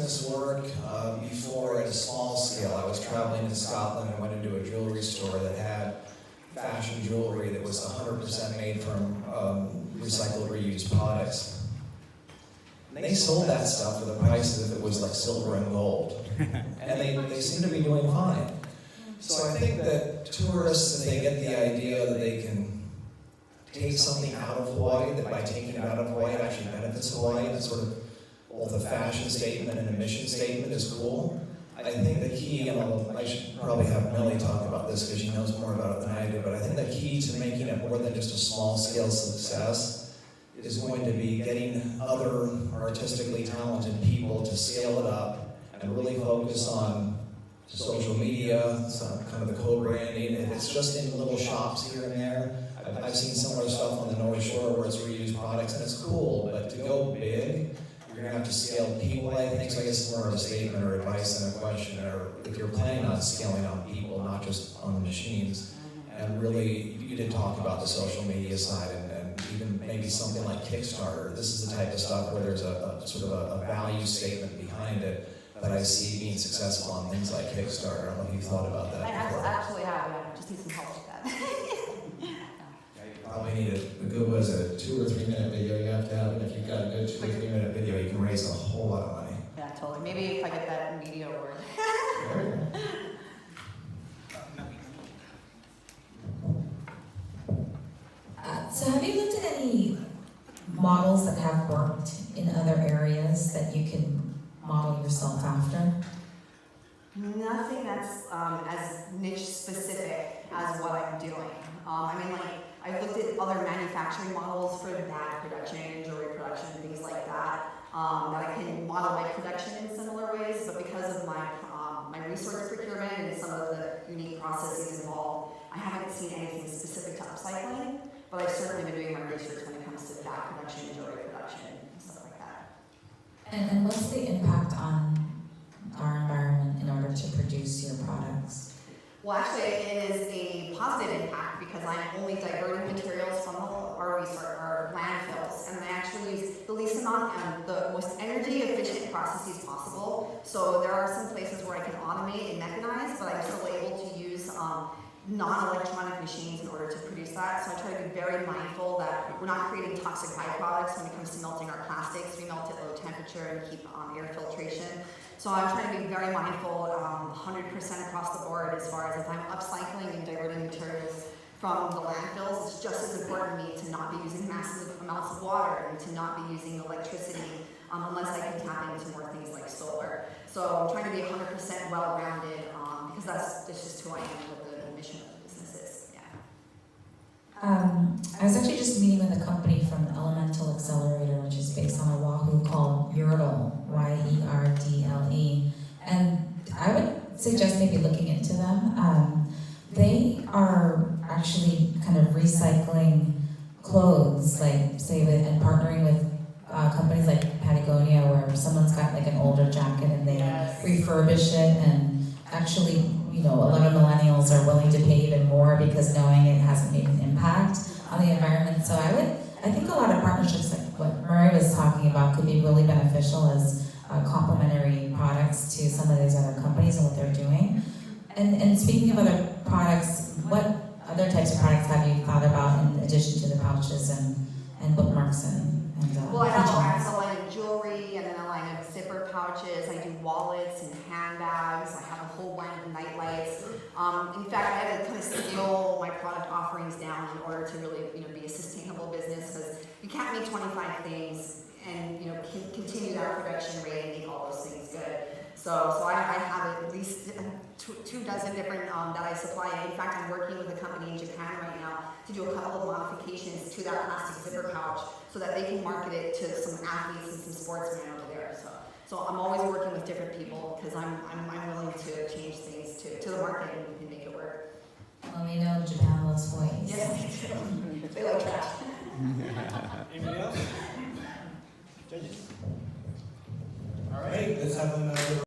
this work before at a small scale. I was traveling in Scotland and went into a jewelry store that had fashion jewelry that was 100% made from recycled, reused products. And they sold that stuff for the price as if it was like silver and gold. And they seem to be doing fine. So I think that tourists, if they get the idea that they can take something out of Hawaii, that by taking it out of Hawaii it actually benefits Hawaii, and sort of both a fashion statement and a mission statement is cool. I think the key, and I should probably have Millie talk about this because she knows more about it than I do, but I think the key to making it more than just a small scale success is going to be getting other artistically talented people to scale it up and really focus on social media, some kind of the co-branding. It's just in little shops here and there. I've seen similar stuff on the North Shore where it's reused products, and it's cool, but to go big, you're going to have to scale people, I think. So I guess more of a statement or advice than a question, or if you're planning on scaling on people, not just on the machines. And really, you did talk about the social media side, and even maybe something like Kickstarter. This is the type of stuff where there's a sort of a value statement behind it that I see being successful on things like Kickstarter. I don't know if you've thought about that before. I actually have, yeah. Just need some help with that. You probably need a good, was it, a 2 or 3 minute video you have to have, and if you've got a good 2 or 3 minute video, you can raise a whole lot of money. Yeah, totally. Maybe if I get that media award. So have you looked at any models that have worked in other areas that you can model yourself after? Nothing that's as niche specific as what I'm doing. I've looked at other manufacturing models for bag production, jewelry production, things like that, that I can model my production in similar ways, but because of my resource procurement and some of the unique processes involved, I haven't seen anything specific to upcycling, but I've certainly been doing my research when it comes to bag production, jewelry production, and stuff like that. And what's the impact on our environment in order to produce your products? Well, actually, it is a positive impact because I'm only diverting materials from our landfills, and I actually use the least amount and the most energy efficient processes possible. So there are some places where I can automate and mechanize, but I'm still able to use non-electronic machines in order to produce that. So I try to be very mindful that we're not creating toxic byproducts when it comes to melting our plastics. We melt at low temperature and keep air filtration. So I'm trying to be very mindful 100% across the board as far as if I'm upcycling and diverting materials from the landfills. It's just as important to me to not be using massive amounts of water and to not be using electricity unless I can tap into more things like solar. So I'm trying to be 100% well-rounded because that's just who I am with the mission of the businesses. Yeah. I was actually just meeting with a company from Elemental Accelerator, which is based on Oahu, called Yerdle, Y-E-R-D-L-E. And I would suggest maybe looking into them. They are actually kind of recycling clothes, like say, and partnering with companies like Patagonia, where someone's got like an older jacket and they refurbish it, and actually, you know, a lot of millennials are willing to pay even more because knowing it hasn't made an impact on the environment. So I think a lot of partnerships like what Murray was talking about could be really beneficial as complementary products to some of these other companies and what they're doing. And speaking of other products, what other types of products have you thought about in addition to the pouches and bookmarks and well, I have a line of jewelry and then a line of zipper pouches. I do wallets and handbags. I have a whole line of night lights. In fact, I had to kind of scale my product offerings down in order to really, be a sustainable business, because you can't make 25 things and continue that production rate and make all those things good. So I have at least 2 dozen different that I supply. In fact, I'm working with a company in Japan right now to do a couple of modifications to that plastic zipper pouch so that they can market it to some athletes and some sportsmen over there. So I'm always working with different people because I'm willing to change things to the market and make it work. Well, we know Japan loves Hawaii. Yes, they do. They like trash. Anybody else? Judges? All right, let's have another.